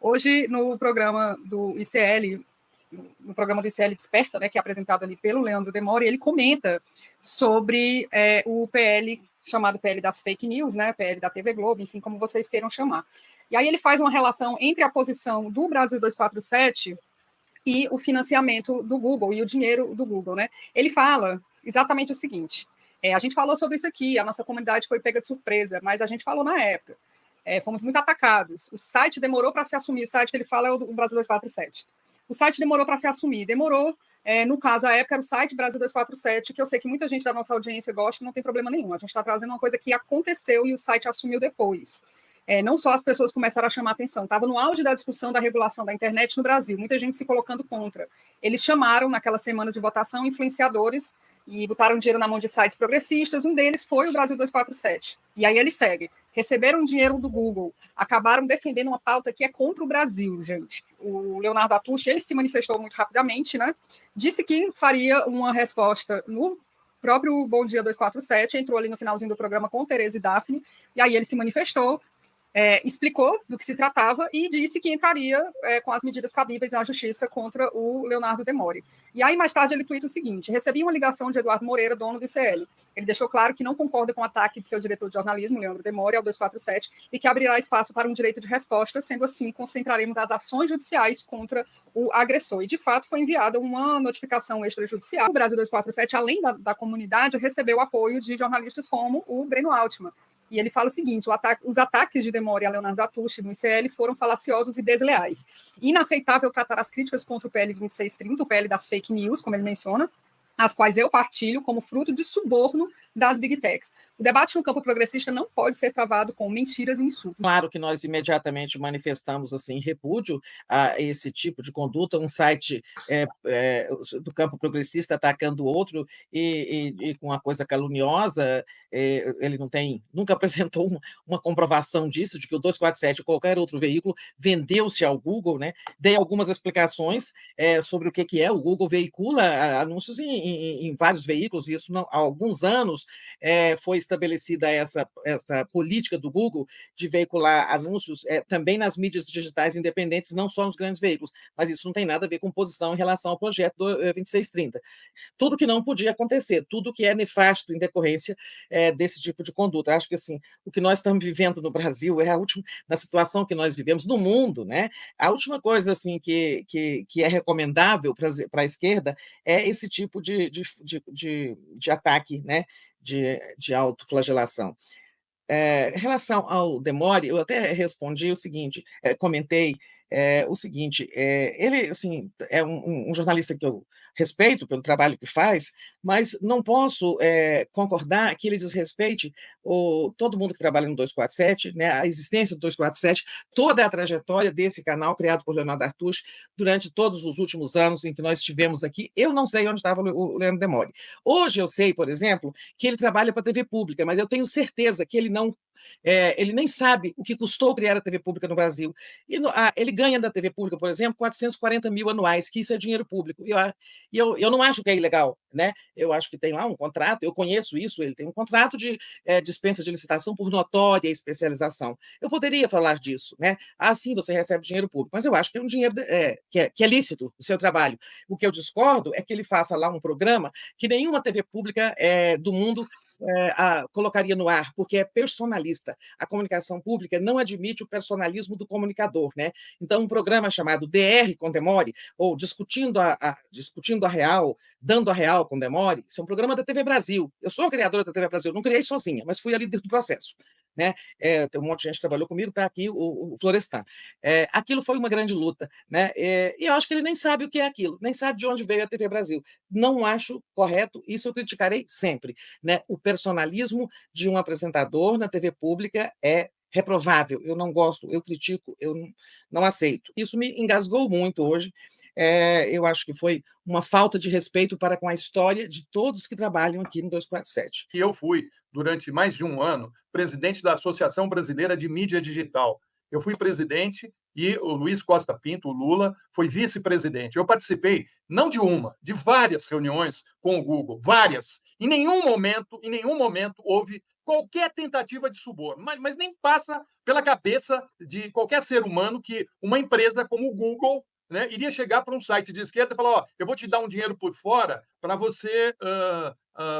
Hoje, no programa do ICL, Desperta, né, que é apresentado ali pelo Leandro Demore, ele comenta sobre o PL, chamado PL das fake news, né, PL da TV Globo, enfim, como vocês queiram chamar. E aí ele faz uma relação entre a posição do Brasil 247 e o financiamento do Google e o dinheiro do Google, né? Ele fala exatamente o seguinte: a gente falou sobre isso aqui, a nossa comunidade foi pega de surpresa, mas a gente falou na época. Fomos muito atacados. O site demorou para se assumir. O site que ele fala é o Brasil 247. O site demorou para se assumir. Demorou. No caso, a época era o site Brasil 247, que eu sei que muita gente da nossa audiência gosta, não tem problema nenhum. A gente está trazendo uma coisa que aconteceu e o site assumiu depois. Não só as pessoas começaram a chamar atenção, estava no auge da discussão da regulação da internet no Brasil, muita gente se colocando contra. Eles chamaram, naquelas semanas de votação, influenciadores e botaram dinheiro na mão de sites progressistas. Um deles foi o Brasil 247. E aí ele segue. Receberam dinheiro do Google, acabaram defendendo uma pauta que é contra o Brasil, gente. O Leonardo Atush, ele se manifestou muito rapidamente, né? Disse que faria uma resposta no próprio Bom Dia 247, entrou ali no finalzinho do programa com Tereza e Daphne, e aí ele se manifestou, explicou do que se tratava e disse que entraria com as medidas cabíveis na justiça contra o Leonardo Demore. E aí, mais tarde, ele tuita o seguinte: recebi uma ligação de Eduardo Moreira, dono do ICL. Ele deixou claro que não concorda com o ataque de seu diretor de jornalismo, Leandro Demore, ao 247, e que abrirá espaço para um direito de resposta, sendo assim, concentraremos as ações judiciais contra o agressor. E, de fato, foi enviada uma notificação extrajudicial. O Brasil 247, além da comunidade, recebeu apoio de jornalistas como o Breno Altman. E ele fala o seguinte: os ataques de Demore a Leonardo Atush no ICL foram falaciosos e desleais. Inaceitável tratar as críticas contra o PL 2630, o PL das fake news, como ele menciona, as quais eu partilho como fruto de suborno das big techs. O debate no campo progressista não pode ser travado com mentiras e insultos. Claro que nós imediatamente manifestamos assim repúdio a esse tipo de conduta, um site do campo progressista atacando o outro e com uma coisa caluniosa. Ele nunca apresentou uma comprovação disso, de que o 247 ou qualquer outro veículo vendeu-se ao Google, né? Dei algumas explicações sobre o que é. O Google veicula anúncios em vários veículos, e isso há alguns anos foi estabelecida essa política do Google de veicular anúncios também nas mídias digitais independentes, não só nos grandes veículos, mas isso não tem nada a ver com posição em relação ao projeto do 2630. Tudo que não podia acontecer, tudo que é nefasto em decorrência desse tipo de conduta. Acho que assim, o que nós estamos vivendo no Brasil na situação que nós vivemos no mundo, né? A última coisa assim que é recomendável para a esquerda é esse tipo de ataque, né? De autoflagelação. Em relação ao Demore, eu até respondi o seguinte, comentei o seguinte: ele assim, é um jornalista que eu respeito pelo trabalho que faz, mas não posso concordar que ele desrespeite todo mundo que trabalha no 247, né, a existência do 247, toda a trajetória desse canal criado por Leonardo Atush durante todos os últimos anos em que nós estivemos aqui. Eu não sei onde estava o Leandro Demore. Hoje eu sei, por exemplo, que ele trabalha para a TV Pública, mas eu tenho certeza que ele nem sabe o que custou criar a TV Pública no Brasil. Ele ganha da TV Pública, por exemplo, 440 mil anuais, que isso é dinheiro público. E eu não acho que é ilegal, né? Eu acho que tem lá um contrato, eu conheço isso, ele tem um contrato de dispensa de licitação por notória especialização. Eu poderia falar disso, né? Sim, você recebe dinheiro público, mas eu acho que é um dinheiro que é lícito o seu trabalho. O que eu discordo é que ele faça lá um programa que nenhuma TV pública do mundo colocaria no ar, porque é personalista. A comunicação pública não admite o personalismo do comunicador, né? Então, um programa chamado DR com Demore, ou discutindo a real, dando a real com Demore, isso é um programa da TV Brasil. Eu sou a criadora da TV Brasil, não criei sozinha, mas fui a líder do processo. Né? Tem um monte de gente que trabalhou comigo, está aqui o Florestan. Aquilo foi uma grande luta, né? E eu acho que ele nem sabe o que é aquilo, nem sabe de onde veio a TV Brasil. Não acho correto, isso eu criticarei sempre, né? O personalismo de um apresentador na TV pública é reprovável. Eu não gosto, eu critico, eu não aceito. Isso me engasgou muito hoje. Eu acho que foi uma falta de respeito para com a história de todos que trabalham aqui no 247. Que eu fui, durante mais de um ano, presidente da Associação Brasileira de Mídia Digital. Eu fui presidente e o Luiz Costa Pinto, o Lula, foi vice-presidente. Eu participei, não de uma, de várias reuniões com o Google, várias. Em nenhum momento houve qualquer tentativa de suborno, mas nem passa pela cabeça de qualquer ser humano que uma empresa como o Google, né, iria chegar para um site de esquerda e falar: ó, eu vou te dar um dinheiro por fora para você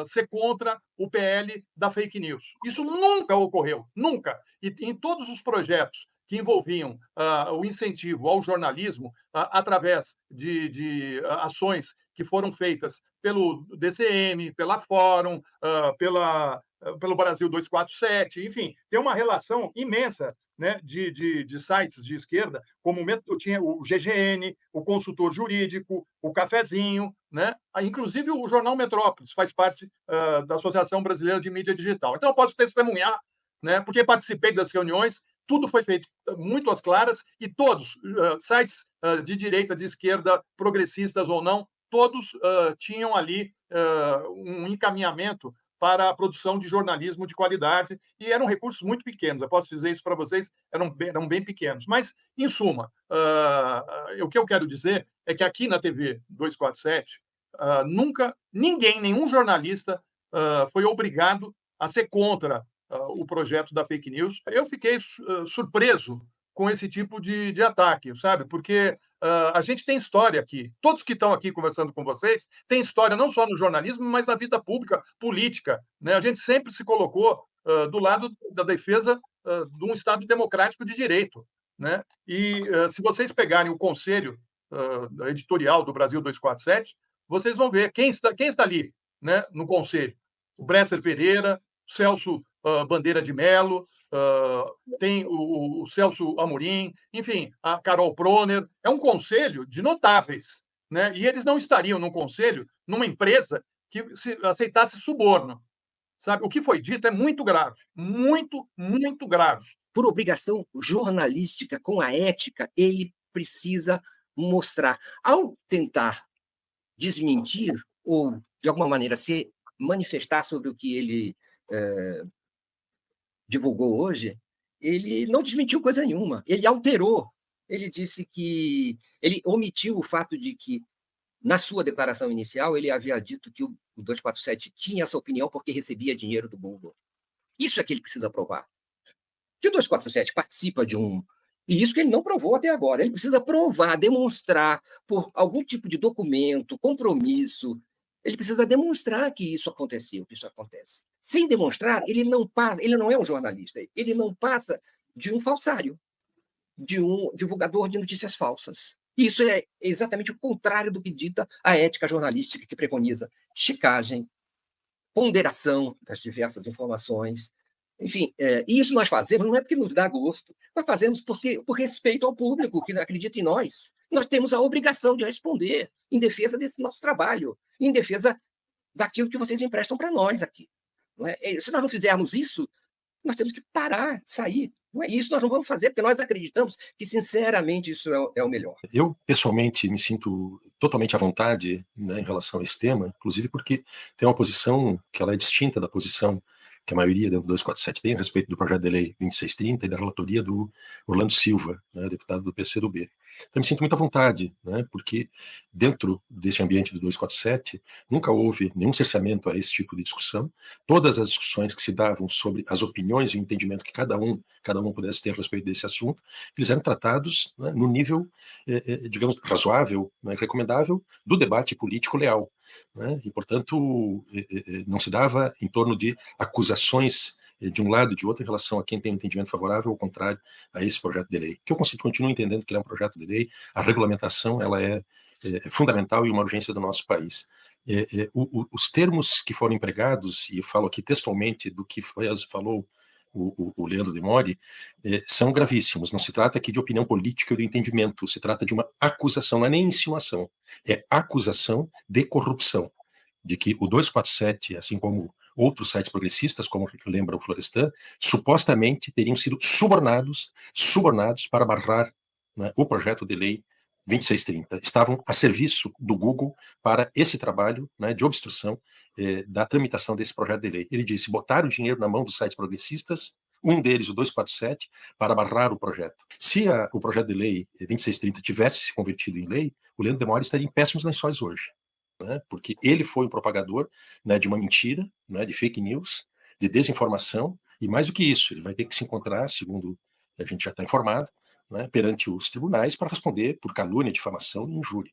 ser contra o PL da fake news. Isso nunca ocorreu, nunca. E em todos os projetos que envolviam o incentivo ao jornalismo através de ações que foram feitas pelo DCM, pela Fórum, pelo Brasil 247, enfim, tem uma relação imensa, né, de sites de esquerda, como tinha o GGN, o Consultor Jurídico, o Cafezinho, né? Inclusive o Jornal Metrópolis faz parte da Associação Brasileira de Mídia Digital. Então eu posso testemunhar, né, porque participei das reuniões, tudo foi feito muito às claras e todos, sites de direita, de esquerda, progressistas ou não, todos tinham ali um encaminhamento para a produção de jornalismo de qualidade, e eram recursos muito pequenos, eu posso dizer isso para vocês, eram bem pequenos. Mas, em suma, o que eu quero dizer é que aqui na TV 247, nunca ninguém, nenhum jornalista foi obrigado a ser contra o projeto da fake news. Eu fiquei surpreso com esse tipo de ataque, sabe? Porque a gente tem história aqui. Todos que estão aqui conversando com vocês têm história não só no jornalismo, mas na vida pública, política, né? A gente sempre se colocou do lado da defesa de um Estado democrático de direito, né? E se vocês pegarem o conselho editorial do Brasil 247, vocês vão ver quem está ali, né, no conselho. O Bresser Pereira, Celso Bandeira de Mello, tem o Celso Amorim, enfim, a Carol Proner. É um conselho de notáveis, né? E eles não estariam num conselho, numa empresa que aceitasse suborno. Sabe? O que foi dito é muito grave, muito, muito grave. Por obrigação jornalística, com a ética, ele precisa mostrar. Ao tentar desmentir ou, de alguma maneira, se manifestar sobre o que ele divulgou hoje, ele não desmentiu coisa nenhuma, ele alterou. Ele disse que ele omitiu o fato de que, na sua declaração inicial, ele havia dito que o 247 tinha essa opinião porque recebia dinheiro do Google. Isso é que ele precisa provar. Que o 247 participa de um... E isso que ele não provou até agora. Ele precisa provar, demonstrar, por algum tipo de documento, compromisso, ele precisa demonstrar que isso aconteceu, que isso acontece. Sem demonstrar, ele não é um jornalista, ele não passa de um falsário, de um divulgador de notícias falsas. Isso é exatamente o contrário do que dita a ética jornalística, que preconiza checagem, ponderação das diversas informações. Enfim, e isso nós fazemos não é porque nos dá gosto, nós fazemos por respeito ao público que acredita em nós. Nós temos a obrigação de responder em defesa desse nosso trabalho, em defesa daquilo que vocês emprestam para nós aqui. Não é? Se nós não fizermos isso, nós temos que parar, sair. Não é isso, nós não vamos fazer, porque nós acreditamos que, sinceramente, isso é o melhor. Eu, pessoalmente, me sinto totalmente à vontade, né, em relação a esse tema, inclusive porque tem uma posição que ela é distinta da posição que a maioria do 247 tem a respeito do projeto de lei 2630 e da relatoria do Orlando Silva, né, deputado do PCdoB. Então, me sinto muito à vontade, né, porque dentro desse ambiente do 247 nunca houve nenhum cerceamento a esse tipo de discussão. Todas as discussões que se davam sobre as opiniões e o entendimento que cada um pudesse ter a respeito desse assunto, eles eram tratados, né, no nível, digamos, razoável, né, recomendável do debate político leal. Né, e, portanto, não se dava em torno de acusações de um lado e de outro em relação a quem tem um entendimento favorável ou contrário a esse projeto de lei. Que eu continuo entendendo que ele é um projeto de lei, a regulamentação ela é fundamental e uma urgência do nosso país. Os termos que foram empregados, e eu falo aqui textualmente do que falou o Leandro de Mori, são gravíssimos. Não se trata aqui de opinião política ou de entendimento, se trata de uma acusação, não é nem insinuação, é acusação de corrupção, de que o 247, assim como outros sites progressistas, como lembra o Florestan, supostamente teriam sido subornados para barrar, né, o projeto de lei 2630. Estavam a serviço do Google para esse trabalho, né, de obstrução da tramitação desse projeto de lei. Ele disse, botaram o dinheiro na mão dos sites progressistas, um deles, o 247, para barrar o projeto. Se o projeto de lei 2630 tivesse se convertido em lei, o Leandro de Mori estaria em péssimos lençóis hoje. Né, porque ele foi o propagador, né, de uma mentira, né, de fake news, de desinformação, e mais do que isso, ele vai ter que se encontrar, segundo a gente já está informado, né, perante os tribunais para responder por calúnia, difamação e injúria.